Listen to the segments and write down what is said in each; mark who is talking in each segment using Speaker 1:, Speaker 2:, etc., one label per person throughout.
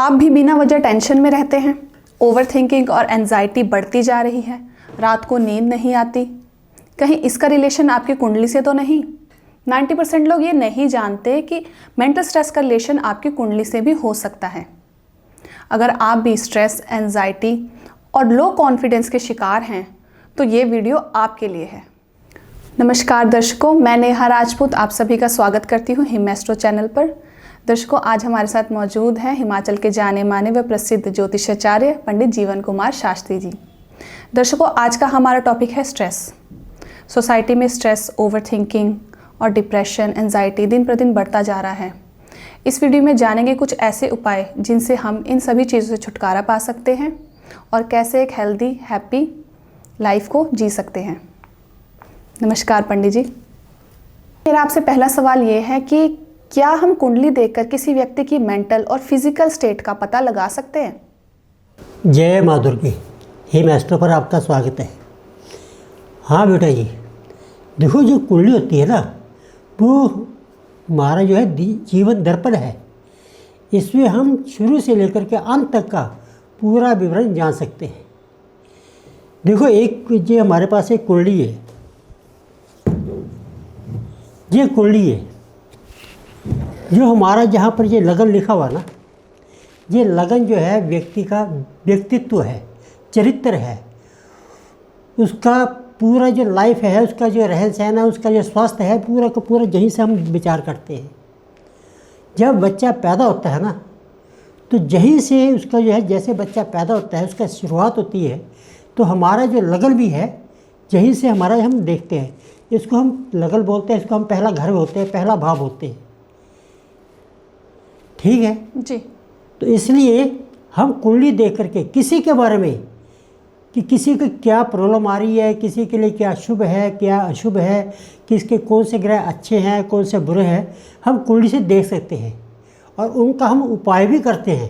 Speaker 1: आप भी बिना वजह टेंशन में रहते हैं, ओवर थिंकिंग और एंजाइटी बढ़ती जा रही है, रात को नींद नहीं आती, कहीं इसका रिलेशन आपकी कुंडली से तो नहीं। 90% लोग ये नहीं जानते कि मेंटल स्ट्रेस का रिलेशन आपकी कुंडली से भी हो सकता है। अगर आप भी स्ट्रेस, एंजाइटी और लो कॉन्फिडेंस के शिकार हैं तो ये वीडियो आपके लिए है। नमस्कार दर्शकों, मैं नेहा राजपूत आप सभी का स्वागत करती हूँ हिमेस्ट्रो चैनल पर। दर्शकों, आज हमारे साथ मौजूद हैं हिमाचल के जाने माने व प्रसिद्ध ज्योतिषाचार्य पंडित जीवन कुमार शास्त्री जी। दर्शकों, आज का हमारा टॉपिक है स्ट्रेस। सोसाइटी में स्ट्रेस, ओवर थिंकिंग और डिप्रेशन, एंजाइटी दिन प्रतिदिन बढ़ता जा रहा है। इस वीडियो में जानेंगे कुछ ऐसे उपाय जिनसे हम इन सभी चीज़ों से छुटकारा पा सकते हैं और कैसे एक हेल्दी, हैप्पी लाइफ को जी सकते हैं। नमस्कार पंडित जी। मेरा आपसे पहला सवाल ये है कि क्या हम कुंडली देखकर किसी व्यक्ति की मेंटल और फिजिकल स्टेट का पता लगा सकते हैं?
Speaker 2: जय माँ दुर्गे, हिमेस्ट्रो पर आपका स्वागत है। हाँ बेटा जी, देखो जो कुंडली होती है ना, वो हमारा जो है जीवन दर्पण है। इसमें हम शुरू से लेकर के अंत तक का पूरा विवरण जान सकते हैं। देखो, एक जो हमारे पास एक कुंडली है, ये कुंडली है जो हमारा जहाँ पर ये लगन लिखा हुआ ना, ये लगन जो है व्यक्ति का व्यक्तित्व है, चरित्र है, उसका पूरा जो लाइफ है, उसका जो रहन सहन है, उसका जो स्वास्थ्य है, पूरा का पूरा यहीं से हम विचार करते हैं। जब बच्चा पैदा होता है ना, तो यहीं से उसका जो है, जैसे बच्चा पैदा होता है उसका शुरुआत होती है, तो हमारा जो लगन भी है यहीं से हमारा हम देखते हैं। इसको हम लगन बोलते हैं, इसको हम पहला घर बोलते हैं, पहला भाव बोलते हैं। ठीक है
Speaker 1: जी।
Speaker 2: तो इसलिए हम कुंडली देख करके किसी के बारे में कि किसी को क्या प्रॉब्लम आ रही है, किसी के लिए क्या शुभ है, क्या अशुभ है, किसके कौन से ग्रह अच्छे हैं, कौन से बुरे हैं, हम कुंडली से देख सकते हैं और उनका हम उपाय भी करते हैं।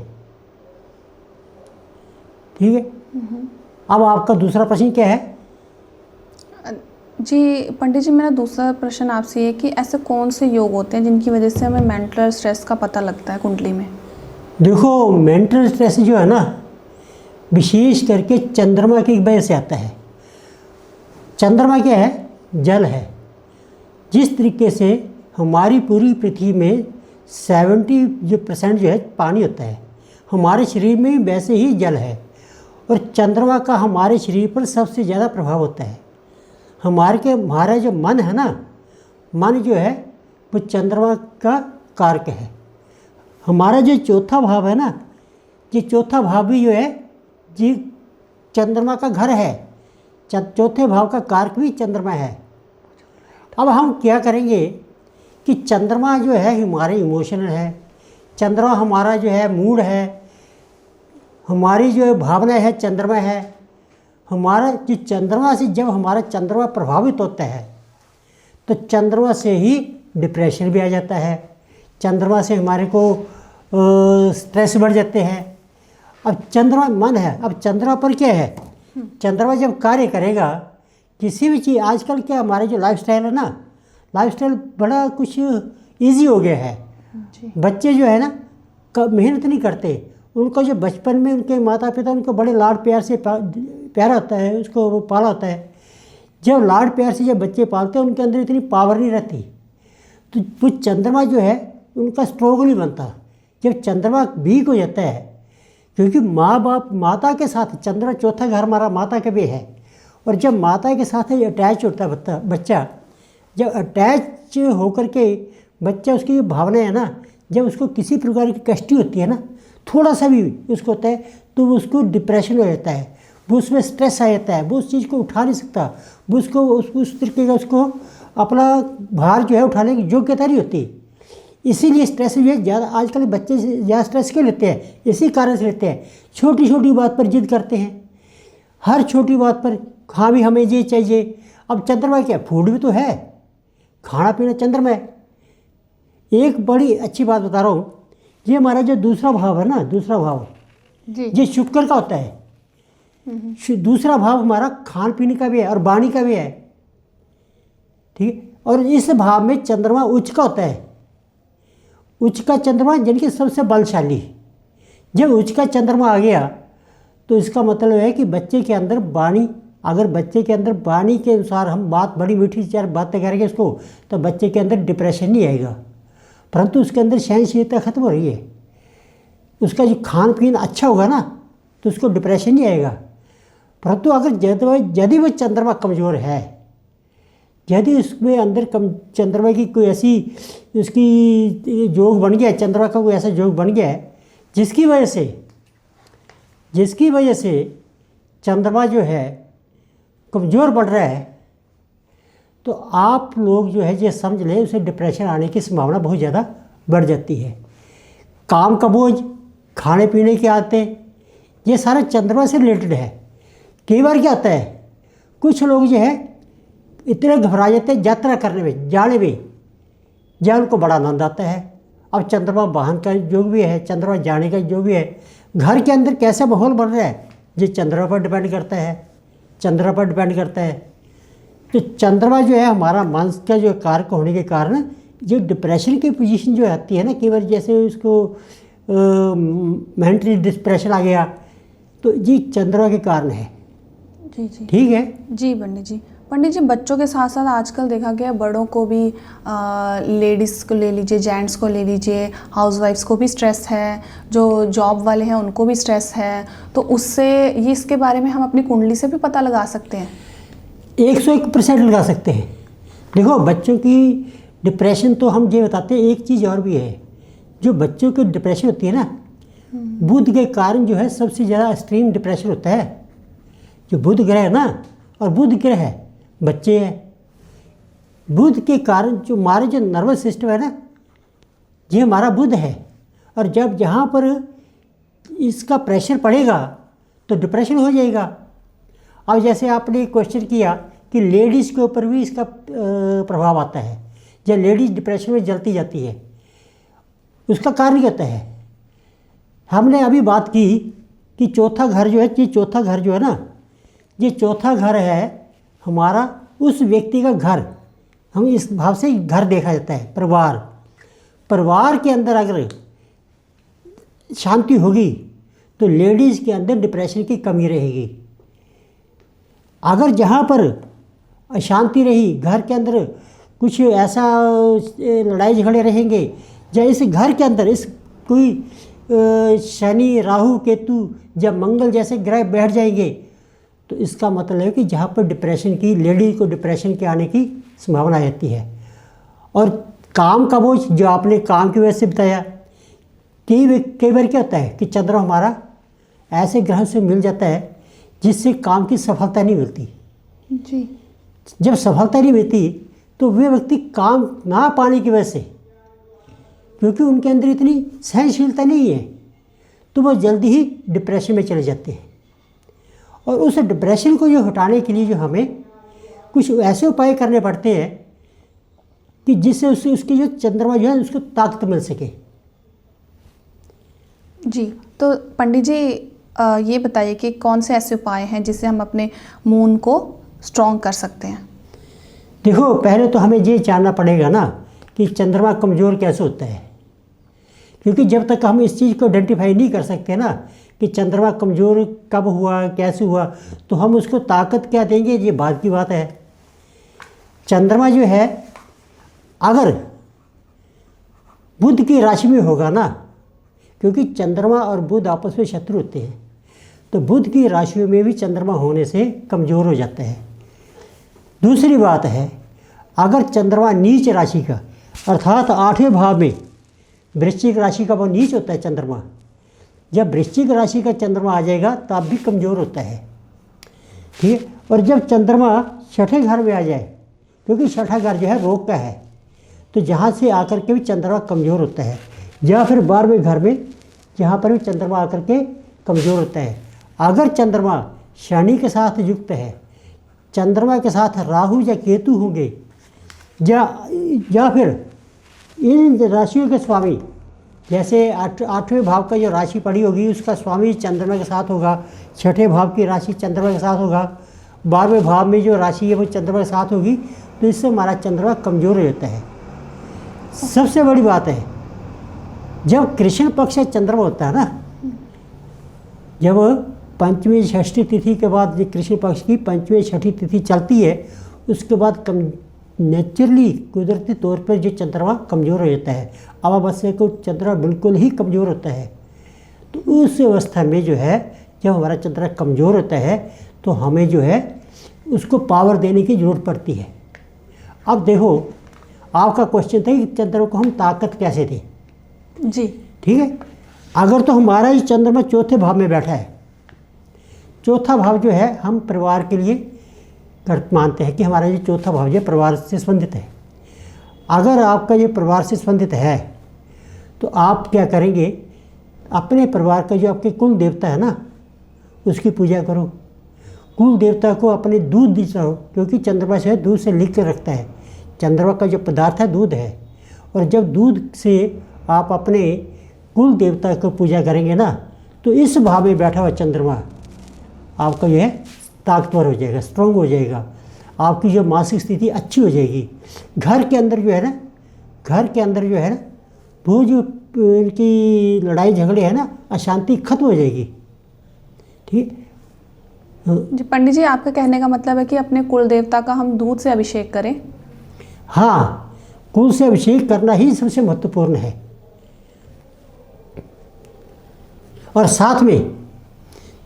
Speaker 2: ठीक है। अब आपका दूसरा प्रश्न क्या है?
Speaker 1: जी पंडित जी, मेरा दूसरा प्रश्न आपसे ये कि ऐसे कौन से योग होते हैं जिनकी वजह से हमें मेंटल स्ट्रेस का पता लगता है कुंडली में?
Speaker 2: देखो, मेंटल स्ट्रेस जो है ना, विशेष करके चंद्रमा की वजह से आता है। चंद्रमा क्या है? जल है। जिस तरीके से हमारी पूरी पृथ्वी में 70% जो है पानी होता है, हमारे शरीर में वैसे ही जल है और चंद्रमा का हमारे शरीर पर सबसे ज़्यादा प्रभाव होता है। हमारा जो मन है ना, मन जो है वो चंद्रमा का कारक है। हमारा जो चौथा भाव है ना, ये चौथा भाव भी जो है जी चंद्रमा का घर है। चौथे भाव का कारक भी चंद्रमा है। अब हम क्या करेंगे कि चंद्रमा जो है हमारे इमोशनल है, चंद्रमा हमारा जो है मूड है, हमारी जो भावना है चंद्रमा है। हमारा जो चंद्रमा से जब हमारा चंद्रमा प्रभावित होता है तो चंद्रमा से ही डिप्रेशन भी आ जाता है, चंद्रमा से हमारे को स्ट्रेस बढ़ जाते हैं। अब चंद्रमा मन है, अब चंद्रमा पर क्या है? चंद्रमा जब कार्य करेगा किसी भी चीज़, आजकल क्या हमारे जो लाइफस्टाइल है ना, लाइफस्टाइल बड़ा कुछ इजी हो गया है। बच्चे जो है ना मेहनत नहीं करते, उनको जो बचपन में उनके माता पिता उनको बड़े लाड प्यार से प्यारा होता है, उसको वो पाला होता है। जब लाड प्यार से जब बच्चे पालते हैं उनके अंदर इतनी पावर नहीं रहती, तो वो चंद्रमा जो है उनका स्ट्रोंग नहीं बनता। जब चंद्रमा वीक हो जाता है, क्योंकि माँ बाप माता के साथ, चंद्रमा चौथा घर हमारा माता का भी है, और जब माता के साथ अटैच होता है बच्चा, जब अटैच होकर के बच्चा, उसकी जो भावना है ना, जब उसको किसी प्रकार की कष्टी होती है ना, थोड़ा सा भी उसको होता है तो उसको डिप्रेशन हो जाता है, वो उसमें स्ट्रेस आ जाता है, वो उस चीज़ को उठा नहीं सकता, वो उसको उस तरीके का उसको अपना भार जो है उठाने की योग्यता नहीं होती। इसीलिए स्ट्रेस जो है ज़्यादा, आजकल बच्चे ज़्यादा स्ट्रेस क्यों लेते हैं? इसी कारण से लेते हैं, छोटी छोटी बात पर जिद करते हैं, हर छोटी बात पर हाँ भी हमें ये चाहिए। अब चंद्रमा क्या, फूड भी तो है, खाना पीना चंद्रमा है। एक बड़ी अच्छी बात बता रहा हूँ, ये हमारा जो दूसरा भाव है ना, दूसरा भाव ये शुक्र का होता है। दूसरा भाव हमारा खान पीने का भी है और वाणी का भी है। ठीक है। और इस भाव में चंद्रमा उच्च का होता है। उच्च का चंद्रमा यानी कि सबसे बलशाली, जब उच्च का चंद्रमा आ गया तो इसका मतलब है कि बच्चे के अंदर वाणी, अगर बच्चे के अंदर वाणी के अनुसार हम बात बड़ी मीठी चार बातें करेंगे उसको, तो बच्चे के अंदर डिप्रेशन नहीं आएगा, परंतु उसके अंदर सहनशीलता खत्म हो रही है। उसका जो खान पीन अच्छा होगा ना तो उसको डिप्रेशन नहीं आएगा। परंतु अगर यदि वो चंद्रमा कमज़ोर है, यदि उसमें अंदर चंद्रमा की कोई ऐसी उसकी योग बन गया, चंद्रमा का कोई ऐसा योग बन गया है जिसकी वजह से चंद्रमा जो है कमज़ोर पड़ रहा है, तो आप लोग जो है ये समझ लें उसे डिप्रेशन आने की संभावना बहुत ज़्यादा बढ़ जाती है। काम का बोझ, खाने पीने की आदतें, ये सारा चंद्रमा से रिलेटेड है। कई बार क्या होता है, कुछ लोग जो है इतने घबरा जाते हैं यात्रा करने में, जाने में, जहाँ उनको बड़ा आनंद आता है। अब चंद्रमा वाहन का योग भी है, चंद्रमा जाने का योग भी है। घर के अंदर कैसा माहौल बन रहा है ये चंद्रमा पर डिपेंड करता है। तो चंद्रमा जो है हमारा मन का जो कारक होने के कारण जो डिप्रेशन की पोजीशन जो आती है ना, कई बार जैसे उसको मेंटली डिप्रेशन आ गया, तो ये चंद्रमा के कारण है।
Speaker 1: जी
Speaker 2: ठीक है
Speaker 1: जी पंडित जी, बच्चों के साथ साथ आजकल देखा गया बड़ों को भी, लेडीज़ को ले लीजिए, जेंट्स को ले लीजिए, हाउसवाइफ्स को भी स्ट्रेस है, जो जॉब वाले हैं उनको भी स्ट्रेस है, तो उससे ये इसके बारे में हम अपनी कुंडली से भी पता लगा सकते हैं?
Speaker 2: 101% लगा सकते हैं। देखो, बच्चों की डिप्रेशन तो हम ये बताते हैं। एक चीज़ और भी है, जो बच्चों की डिप्रेशन होती है ना, बुध के कारण जो है सबसे ज़्यादा एक्सट्रीम डिप्रेशन होता है। जो बुध ग्रह है ना, और बुध ग्रह है बच्चे हैं, बुध के कारण जो हमारे जो नर्वस सिस्टम है ना, ये हमारा बुध है, और जब जहाँ पर इसका प्रेशर पड़ेगा तो डिप्रेशन हो जाएगा। अब जैसे आपने क्वेश्चन किया कि लेडीज़ के ऊपर भी इसका प्रभाव आता है, जब लेडीज़ डिप्रेशन में जलती जाती है, उसका कारण क्या होता है। हमने अभी बात की कि चौथा घर जो है, ये चौथा घर जो है ना, ये चौथा घर है हमारा उस व्यक्ति का घर। हम इस भाव से घर देखा जाता है, परिवार के अंदर अगर शांति होगी तो लेडीज़ के अंदर डिप्रेशन की कमी रहेगी। अगर जहाँ पर अशांति रही, घर के अंदर कुछ ऐसा लड़ाई झगड़े रहेंगे, या इस घर के अंदर इस कोई शनि, राहु, केतु, जब मंगल जैसे ग्रह बैठ जाएंगे, तो इसका मतलब है कि जहाँ पर डिप्रेशन की, लेडीज को डिप्रेशन के आने की संभावना रहती है। और काम का बोझ, जो आपने काम की वजह से बताया, कई बार क्या होता है कि चंद्रमा हमारा ऐसे ग्रह से मिल जाता है जिससे काम की सफलता नहीं मिलती।
Speaker 1: जी,
Speaker 2: जब सफलता नहीं मिलती तो वे व्यक्ति काम ना पाने की वजह से, क्योंकि उनके अंदर इतनी सहनशीलता नहीं है, तो वो जल्दी ही डिप्रेशन में चले जाते हैं। और उस डिप्रेशन को जो हटाने के लिए जो हमें कुछ ऐसे उपाय करने पड़ते हैं कि जिससे उसकी जो चंद्रमा जो है उसको ताकत मिल सके।
Speaker 1: जी, तो पंडित जी ये बताइए कि कौन से ऐसे उपाय हैं जिससे हम अपने मून को स्ट्रॉन्ग कर सकते हैं?
Speaker 2: देखो, पहले तो हमें ये जानना पड़ेगा ना कि चंद्रमा कमज़ोर कैसे होता है, क्योंकि जब तक हम इस चीज़ को आइडेंटिफाई नहीं कर सकते ना कि चंद्रमा कमज़ोर कब हुआ, कैसे हुआ, तो हम उसको ताकत क्या देंगे, ये बात की बात है। चंद्रमा जो है अगर बुध की राशि में होगा ना, क्योंकि चंद्रमा और बुध आपस में शत्रु होते हैं, तो बुध की राशियों में भी चंद्रमा होने से कमज़ोर हो जाता है। दूसरी बात है, अगर चंद्रमा नीच राशि का, अर्थात 8वें भाव में वृश्चिक राशि का वो नीच होता है चंद्रमा, जब वृश्चिक राशि का चंद्रमा आ जाएगा तब भी कमज़ोर होता है। ठीक है, और जब चंद्रमा छठे घर में आ जाए, क्योंकि छठा घर जो है रोग का है, तो जहाँ से आकर के भी चंद्रमा कमज़ोर होता है, या फिर 12वें घर में जहाँ पर भी चंद्रमा आकर के कमज़ोर होता है। अगर चंद्रमा शनि के साथ युक्त है, चंद्रमा के साथ राहु या केतु होंगे, या फिर इन राशियों के स्वामी, जैसे 8वें भाव का जो राशि पड़ी होगी उसका स्वामी चंद्रमा के साथ होगा, छठे भाव की राशि चंद्रमा के साथ होगा, 12वें भाव में जो राशि है वो चंद्रमा के साथ होगी, तो इससे हमारा चंद्रमा कमज़ोर हो जाता है। सबसे बड़ी बात है, जब कृष्ण पक्ष चंद्रमा होता है ना, जब पंचमी षष्ठी तिथि के बाद जो कृष्ण पक्ष की पंचमी छठी तिथि चलती है, उसके बाद नेचुरली कुदरती तौर पर जो चंद्रमा कमज़ोर हो जाता है, अमावस्या को चंद्रमा बिल्कुल ही कमज़ोर होता है। तो उस अवस्था में जो है जब हमारा चंद्रमा कमज़ोर होता है तो हमें जो है उसको पावर देने की ज़रूरत पड़ती है। अब देखो, आपका क्वेश्चन था कि चंद्रमा को हम ताकत कैसे दें।
Speaker 1: जी
Speaker 2: ठीक है, अगर तो हमारा ये चंद्रमा चौथे भाव में बैठा है, चौथा भाव जो है हम परिवार के लिए मानते हैं कि हमारा ये चौथा भाव जो परिवार से संबंधित है। अगर आपका ये परिवार से संबंधित है तो आप क्या करेंगे, अपने परिवार का जो आपके कुल देवता है ना, उसकी पूजा करो। कुल देवता को अपने दूध दिलाओ, क्योंकि चंद्रमा से दूध से लिख कर रखता है। चंद्रमा का जो पदार्थ है दूध है, और जब दूध से आप अपने कुल देवता को पूजा करेंगे ना, तो इस भाव में बैठा हुआ चंद्रमा आपका जो है ताकतवर हो जाएगा, स्ट्रॉन्ग हो जाएगा। आपकी जो मानसिक स्थिति अच्छी हो जाएगी। घर के अंदर जो है ना, घर के अंदर जो है ना, वो जो इनकी लड़ाई झगड़े है ना, अशांति खत्म हो जाएगी। ठीक है
Speaker 1: जी पंडित जी, आपका कहने का मतलब है कि अपने कुल देवता का हम दूध से अभिषेक करें।
Speaker 2: हाँ, कुल से अभिषेक करना ही सबसे महत्वपूर्ण है। और साथ में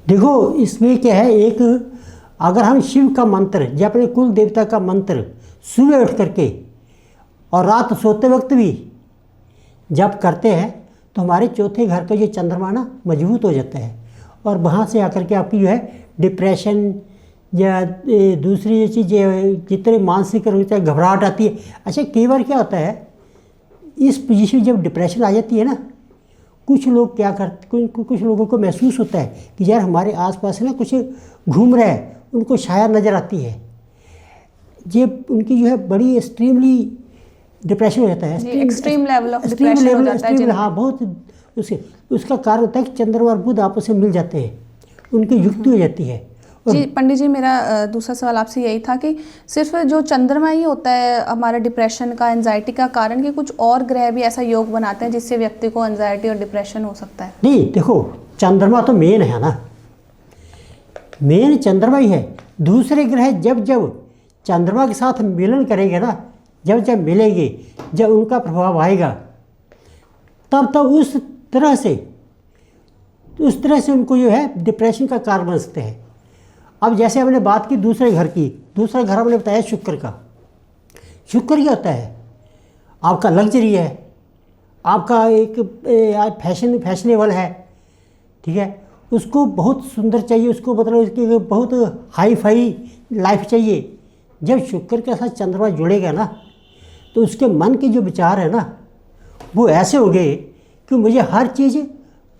Speaker 2: देखो, इसमें क्या है, एक अगर हम शिव का मंत्र या अपने कुल देवता का मंत्र सुबह उठ करके और रात सोते वक्त भी जब करते हैं तो हमारे चौथे घर का जो चंद्रमा ना मजबूत हो जाता है, और वहाँ से आकर के आपकी जो है डिप्रेशन या दूसरी चीज़ें जितने मानसिक रूप से घबराहट आती है। अच्छा, कई बार क्या होता है, इस पोजीशन जब डिप्रेशन आ जाती है ना, कुछ लोग क्या करते, कुछ लोगों को महसूस होता है कि यार हमारे आसपास ना कुछ घूम रहा है, उनको छाया नज़र आती है। ये उनकी जो है बड़ी एक्सट्रीमली डिप्रेशन हो जाता है,
Speaker 1: एक्सट्रीम लेवल ऑफ डिप्रेशन हो जाता है।
Speaker 2: हाँ, बहुत उसका कारण होता है कि चंद्रमा और बुध आपस में मिल जाते हैं, उनकी युक्ति हो जाती है।
Speaker 1: जी पंडित जी, मेरा दूसरा सवाल आपसे यही था कि सिर्फ जो चंद्रमा ही होता है हमारा डिप्रेशन का, एंजाइटी का कारण, कि कुछ और ग्रह भी ऐसा योग बनाते हैं जिससे व्यक्ति को एंजाइटी और डिप्रेशन हो सकता है?
Speaker 2: नहीं, देखो, चंद्रमा तो मेन है ना, मेन चंद्रमा ही है। दूसरे ग्रह जब जब चंद्रमा के साथ मिलन करेंगे ना, जब जब मिलेंगे, जब उनका प्रभाव आएगा, तब तब उस तरह से उनको जो है डिप्रेशन का कारण बन सकते हैं। अब जैसे हमने बात की दूसरे घर की, दूसरा घर हमने बताया शुक्र का। शुक्र क्या होता है, आपका लग्जरी है, आपका एक फैशनेबल है। ठीक है, उसको बहुत सुंदर चाहिए, उसको मतलब उसकी बहुत हाई फाई लाइफ चाहिए। जब शुक्र के साथ चंद्रमा जुड़ेगा ना, तो उसके मन के जो विचार है ना, वो ऐसे हो गए कि मुझे हर चीज़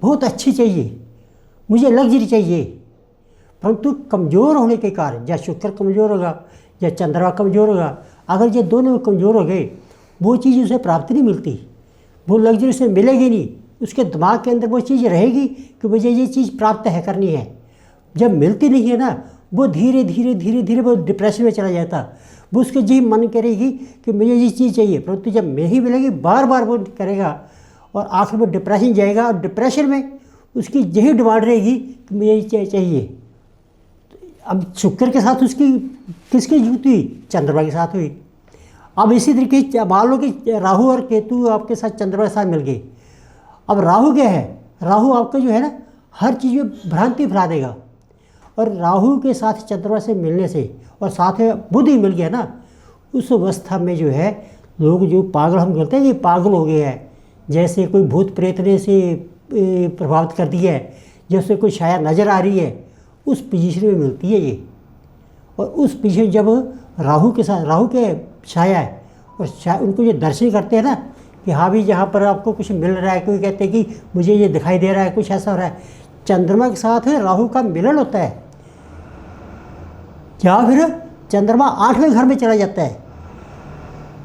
Speaker 2: बहुत अच्छी चाहिए, मुझे लग्जरी चाहिए। परंतु कमज़ोर होने के कारण, या शुक्र कमज़ोर होगा या चंद्रमा कमज़ोर होगा, अगर ये दोनों कमज़ोर हो गए, वो चीज़ उसे प्राप्त नहीं मिलती, वो लग्जरी उसे मिलेगी नहीं। उसके दिमाग के अंदर वो चीज़ रहेगी कि मुझे ये चीज़ प्राप्त है करनी है। जब मिलती नहीं है ना, वो धीरे धीरे वो डिप्रेशन में चला जाता। वो उसके जी मन करेगी कि मुझे ये चीज़ चाहिए, परंतु जब नहीं मिलेगी बार बार वो करेगा, और आखिर में डिप्रेशन जाएगा, और डिप्रेशन में उसकी यही डिमांड रहेगी कि मुझे ये चाहिए। अब शुक्र के साथ उसकी किसकी युति हुई? चंद्रमा के साथ हुई। अब इसी तरीके मान लो कि राहु और केतु आपके साथ चंद्रमा के साथ मिल गए। अब राहु क्या है, राहु आपका जो है ना हर चीज़ में भ्रांति फैला देगा, और राहु के साथ चंद्रमा से मिलने से और साथ में बुध ही मिल गया ना, उस अवस्था में जो है लोग जो पागल हम कहते हैं कि पागल हो गए हैं, जैसे कोई भूत प्रेत ने से प्रभावित कर दिया है, जैसे कोई छाया नज़र आ रही है, उस पोजीशन में मिलती है ये। और उस पोजीशन जब राहु के साथ, राहु के छाया है, और उनको जो दर्शन करते हैं ना कि हाँ भी यहाँ पर आपको कुछ मिल रहा है, कोई कहते हैं कि मुझे ये दिखाई दे रहा है, कुछ ऐसा हो रहा है, चंद्रमा के साथ राहु का मिलन होता है, या फिर चंद्रमा 8वें घर में चला जाता है,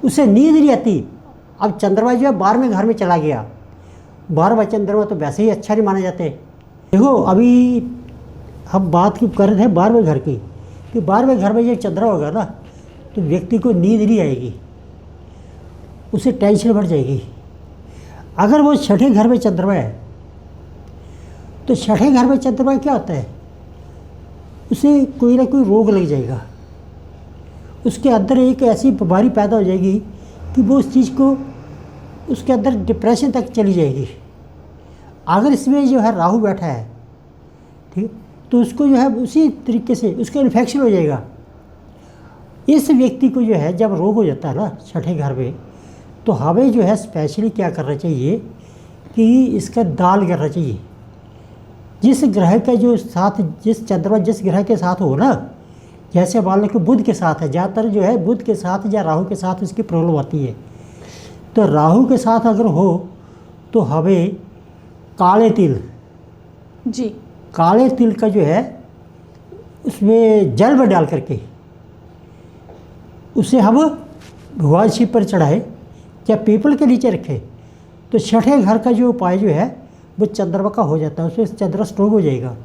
Speaker 2: उसे नींद नहीं आती। अब चंद्रमा जो है 12वें घर में चला गया, 12वां चंद्रमा तो वैसे ही अच्छा नहीं माना जाते। देखो, अभी हम बात कर रहे थे 12वें घर की, कि 12वें घर में जब चंद्रमा होगा ना, तो व्यक्ति को नींद नहीं आएगी, उसे टेंशन बढ़ जाएगी। अगर वो 6ठे घर में चंद्रमा है तो छठे घर में चंद्रमा क्या होता है, उसे कोई ना कोई रोग लग जाएगा, उसके अंदर एक ऐसी बीमारी पैदा हो जाएगी कि वो उस चीज़ को उसके अंदर डिप्रेशन तक चली जाएगी। अगर इसमें जो है राहु बैठा है, ठीक, तो उसको जो है उसी तरीके से उसका इन्फेक्शन हो जाएगा। इस व्यक्ति को जो है जब रोग हो जाता है ना छठे घर में, तो हमें जो है स्पेशली क्या करना चाहिए कि इसका दान करना चाहिए। जिस ग्रह का जो साथ, जिस चंद्रमा जिस ग्रह के साथ हो ना, जैसे मान लो कि बुध के साथ है, ज़्यादातर जो है बुध के साथ या राहु के साथ उसकी प्रॉब्लम आती है। तो राहु के साथ अगर हो तो हमें काले तिल,
Speaker 1: जी,
Speaker 2: काले तिल का जो है उसमें जल में डाल करके उसे हम भगवान शिव पर चढ़ाए या पीपल के नीचे रखें, तो छठे घर का जो उपाय जो है वो चंद्रमा का हो जाता है। उसमें चंद्रमा स्ट्रोंग हो जाएगा,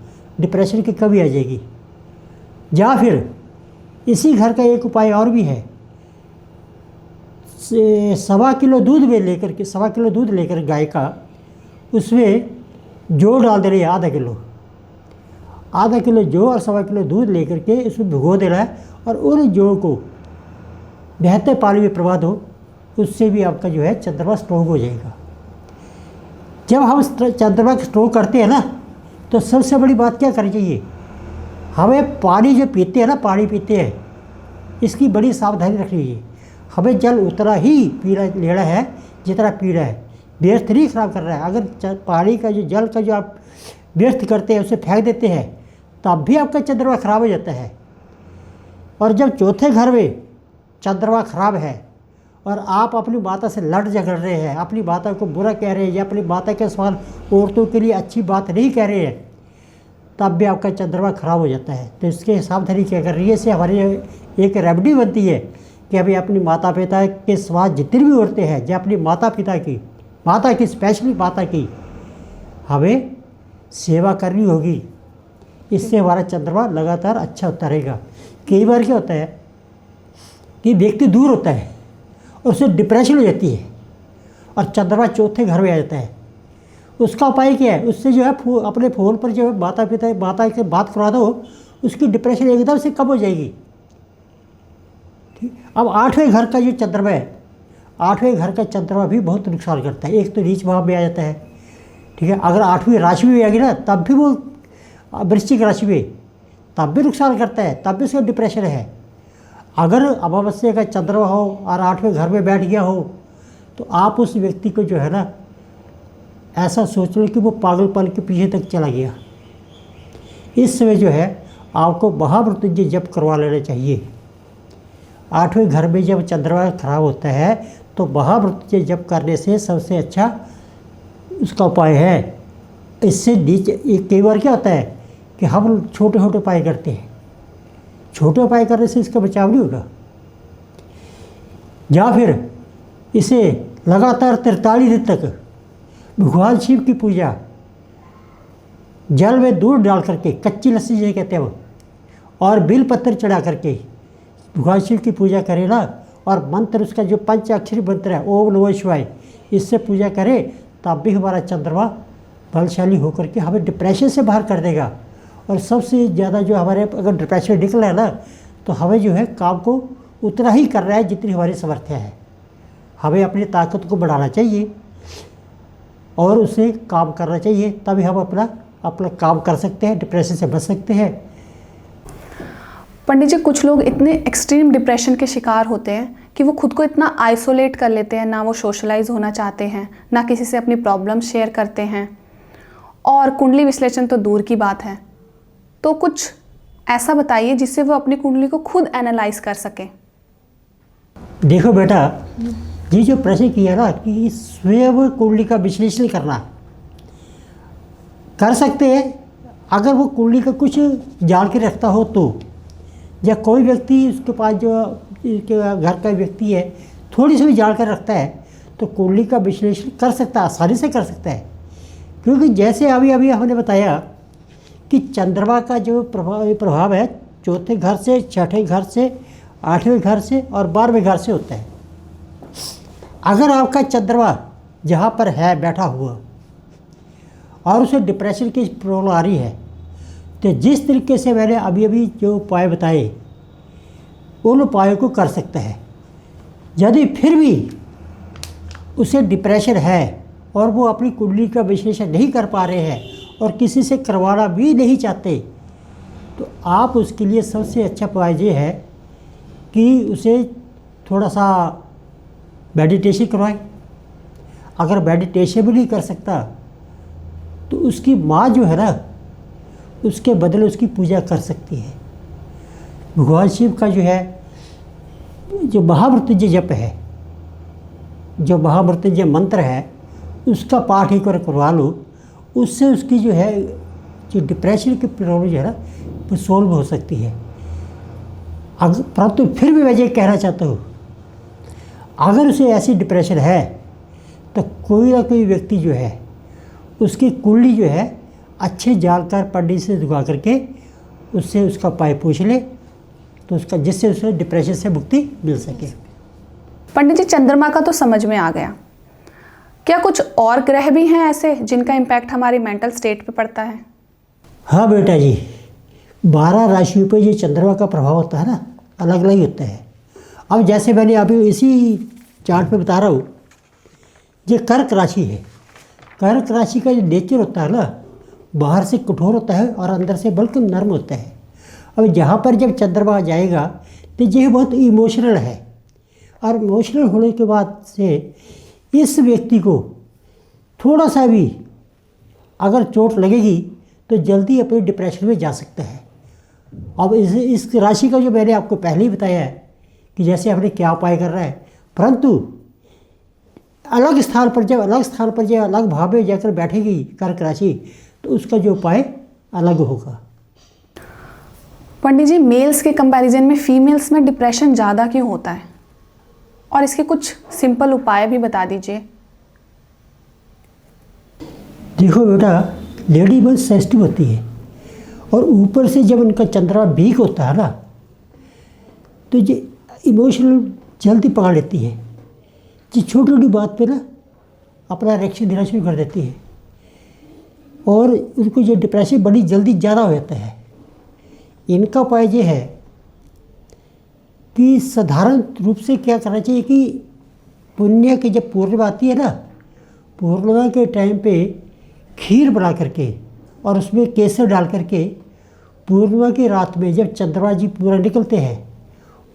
Speaker 2: डिप्रेशन की कमी आ जाएगी। या फिर इसी घर का एक उपाय और भी है, 1.25 किलो दूध में लेकर के 1.25 किलो दूध लेकर गाय का, उसमें जौ डाल दे रहे हैं आधा किलो जौ और 1.25 किलो दूध लेकर के उसमें भिगो दे रहा है, और उन जौ को बहते पानी में प्रवाह दो, उससे भी आपका जो है चंद्रमा स्ट्रोंग हो जाएगा। जब हम चंद्रमा स्ट्रोंग करते हैं ना, तो सबसे बड़ी बात क्या करनी चाहिए, हमें पानी जो पीते हैं ना, पानी पीते हैं, इसकी बड़ी सावधानी रखनी चाहिए। हमें जल उतना ही पीना लेना है जितना पीना है, व्यर्थ नहीं खराब कर रहा है। अगर पानी का जो जल का जो आप व्यर्थ करते हैं उसे फेंक देते हैं, तब भी आपका चंद्रमा खराब हो जाता है। और जब चौथे घर में चंद्रमा खराब है और आप अपनी माता से लड़ झगड़ रहे हैं, अपनी माता को बुरा कह रहे हैं, या अपनी माता के समान औरतों के लिए अच्छी बात नहीं कह रहे हैं, तब भी आपका चंद्रमा खराब हो जाता है। तो इसके सावधानी क्या कर रही है, इससे हमारी एक रेमेडी बनती है कि अभी अपनी माता पिता के समान जितनी भी औरतें हैं, जो अपनी माता की स्पेशली माता की हमें सेवा करनी होगी। इससे हमारा चंद्रमा लगातार अच्छा होता रहेगा। कई बार क्या होता है कि व्यक्ति दूर होता है और उसे डिप्रेशन हो जाती है और चंद्रमा चौथे घर में आ जाता है। उसका उपाय क्या है, उससे जो है अपने फ़ोन पर जो है माता से बात करवा दो, उसकी डिप्रेशन एकदम से कम हो जाएगी। ठीक। अब 8वें घर का जो चंद्रमा है, 8वें घर का चंद्रमा भी बहुत नुकसान करता है। एक तो नीच भाव में आ जाता है, ठीक है। अगर 8वीं राशि में आएगी ना, तब भी वो वृश्चिक राशि में, तब भी नुकसान करता है, तब भी उसका डिप्रेशन है। अगर अमावस्या का चंद्रमा हो और 8वें घर में बैठ गया हो, तो आप उस व्यक्ति को जो है ना ऐसा सोच लो कि वो पागलपन के पीछे तक चला गया। इस समय जो है आपको महामृत्युंजय जप करवा लेना चाहिए। 8वें घर में जब चंद्रमा खराब होता है तो महामृत्युंजय जप करने से सबसे अच्छा उसका उपाय है। इससे नीचे कई बार क्या होता है कि हम छोटे छोटे उपाय करते हैं, छोटे उपाय करने से इसका बचाव नहीं होगा। या फिर इसे लगातार 43 दिन तक भगवान शिव की पूजा, जल में दूध डाल करके, कच्ची लस्सी जिसे कहते हैं वो, और बिल पत्थर चढ़ा करके भगवान शिव की पूजा करें ना, और मंत्र उसका जो पंचाक्षरी मंत्र है ओम नमः शिवाय, इससे पूजा करें, तब भी हमारा चंद्रमा बलशाली होकर के हमें डिप्रेशन से बाहर कर देगा। और सबसे ज़्यादा जो हमारे अगर डिप्रेशन निकला है ना, तो हमें जो है काम को उतना ही कर रहा है जितनी हमारी समर्थ्य है। हमें अपनी ताकत को बढ़ाना चाहिए और उसे काम करना चाहिए, तभी हम अपना काम कर सकते हैं, डिप्रेशन से बच सकते हैं।
Speaker 1: पंडित जी, कुछ लोग इतने एक्सट्रीम डिप्रेशन के शिकार होते हैं कि वो खुद को इतना आइसोलेट कर लेते हैं, ना वो सोशलाइज होना चाहते हैं, ना किसी से अपनी प्रॉब्लम शेयर करते हैं, और कुंडली विश्लेषण तो दूर की बात है। तो कुछ ऐसा बताइए जिससे वो अपनी कुंडली को खुद एनालाइज कर सकें।
Speaker 2: देखो बेटा, ये जो प्रश्न किया ना कि स्वयं कुंडली का विश्लेषण करना, कर सकते हैं अगर वो कुंडली का कुछ जान के रखता हो तो, या कोई व्यक्ति उसके पास जो इसके घर का व्यक्ति है थोड़ी सी भी जान कर रखता है, तो कुंडली का विश्लेषण कर सकता है, आसानी से कर सकता है। क्योंकि जैसे अभी हमने बताया कि चंद्रमा का जो प्रभाव है चौथे घर से, छठे घर से, 8वें घर से और 12वें घर से होता है। अगर आपका चंद्रमा जहाँ पर है बैठा हुआ और उसे डिप्रेशन की प्रॉब्लम आ रही है, तो जिस तरीके से मैंने अभी अभी जो उपाय बताए उन उपायों को कर सकता है। यदि फिर भी उसे डिप्रेशन है और वो अपनी कुंडली का विश्लेषण नहीं कर पा रहे हैं और किसी से करवाना भी नहीं चाहते, तो आप उसके लिए सबसे अच्छा उपाय ये है कि उसे थोड़ा सा मेडिटेशन करवाएं। अगर मेडिटेशन भी नहीं कर सकता तो उसकी माँ जो है ना, उसके बदले उसकी पूजा कर सकती है। भगवान शिव का जो है जो महामृत्युंजय जप है, जो महामृत्युंजय मंत्र है, उसका पाठ एक बार करवा लो। उससे उसकी जो है जो डिप्रेशन की प्रॉब्लम जो है ना वो सॉल्व हो सकती है। परंतु फिर भी मैं ये कहना चाहता हूँ, अगर उसे ऐसी डिप्रेशन है तो कोई ना कोई व्यक्ति जो है उसकी कुंडली जो है अच्छे जानकार पंडित से दिखा करके उससे उसका उपाय पूछ ले, तो उसका जिससे उसे डिप्रेशन से मुक्ति मिल सके।
Speaker 1: पंडित जी, चंद्रमा का तो समझ में आ गया, क्या कुछ और ग्रह भी हैं ऐसे जिनका इम्पैक्ट हमारी मेंटल स्टेट पे पड़ता है?
Speaker 2: हाँ बेटा जी, 12 राशियों पे जो चंद्रमा का प्रभाव होता है ना, अलग अलग होता है। अब जैसे मैंने अभी इसी चार्ट पे बता रहा हूँ, ये कर्क राशि है। कर्क राशि का जो नेचर होता है ना, बाहर से कठोर होता है और अंदर से बिल्कुल नर्म होता है। अब जहाँ पर जब चंद्रमा जाएगा तो यह बहुत इमोशनल है, और इमोशनल होने के बाद से इस व्यक्ति को थोड़ा सा भी अगर चोट लगेगी तो जल्दी अपने डिप्रेशन में जा सकता है। अब इस राशि का जो मैंने आपको पहले ही बताया है कि जैसे आपने क्या उपाय कर रहा है, परंतु अलग स्थान पर जब अलग भाव में जाकर बैठेगी कर्क राशि, तो उसका जो उपाय अलग होगा।
Speaker 1: पंडित जी, मेल्स के कंपैरिजन में फीमेल्स में डिप्रेशन ज़्यादा क्यों होता है, और इसके कुछ सिंपल उपाय भी बता दीजिए।
Speaker 2: देखो बेटा, लेडी बहुत सेंसिटिव होती है, और ऊपर से जब उनका चंद्रमा वीक होता है ना, तो ये इमोशनल जल्दी पकड़ लेती है। ये छोटी छोटी बात पे ना अपना रिएक्शन देना शुरू कर देती है, और उनको जो डिप्रेशन बड़ी जल्दी ज़्यादा हो जाता है। इनका उपाय ये है कि साधारण रूप से क्या करना चाहिए कि पुण्य की जब पूर्णिमा आती है ना, पूर्णिमा के टाइम पे खीर बना करके और उसमें केसर डाल करके पूर्णिमा की रात में जब चंद्रमा जी पूरा निकलते हैं,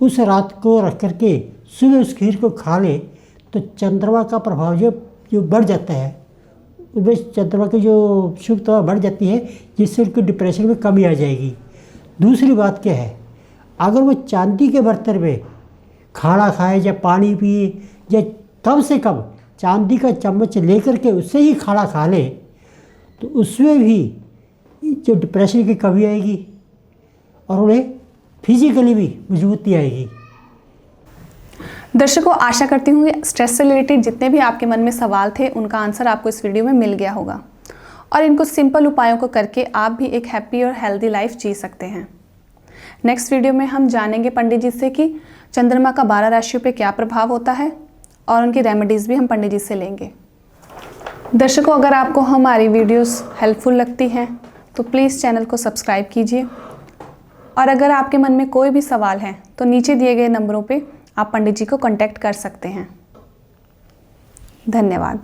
Speaker 2: उस रात को रख करके सुबह उस खीर को खा ले, तो चंद्रमा का प्रभाव जो बढ़ जाता है, उसमें चंद्रमा की जो शुभता बढ़ जाती है, जिससे उनके डिप्रेशन में कमी आ जाएगी। दूसरी बात क्या है, अगर वो चांदी के बर्तन में खाना खाए या पानी पिए, या कम से कम चांदी का चम्मच लेकर के उससे ही खाना खा ले, तो उसमें भी जो डिप्रेशन की कमी आएगी और उन्हें फिजिकली भी मजबूती आएगी।
Speaker 1: दर्शकों, आशा करती हूँ कि स्ट्रेस से रिलेटेड जितने भी आपके मन में सवाल थे उनका आंसर आपको इस वीडियो में मिल गया होगा, और इन कुछ सिंपल उपायों को करके आप भी एक हैप्पी और हेल्दी लाइफ जी सकते हैं। नेक्स्ट वीडियो में हम जानेंगे पंडित जी से कि चंद्रमा का 12 राशियों पे क्या प्रभाव होता है, और उनकी रेमेडीज़ भी हम पंडित जी से लेंगे। दर्शकों, अगर आपको हमारी वीडियोस हेल्पफुल लगती हैं तो प्लीज़ चैनल को सब्सक्राइब कीजिए, और अगर आपके मन में कोई भी सवाल है तो नीचे दिए गए नंबरों पे आप पंडित जी को कांटेक्ट कर सकते हैं। धन्यवाद।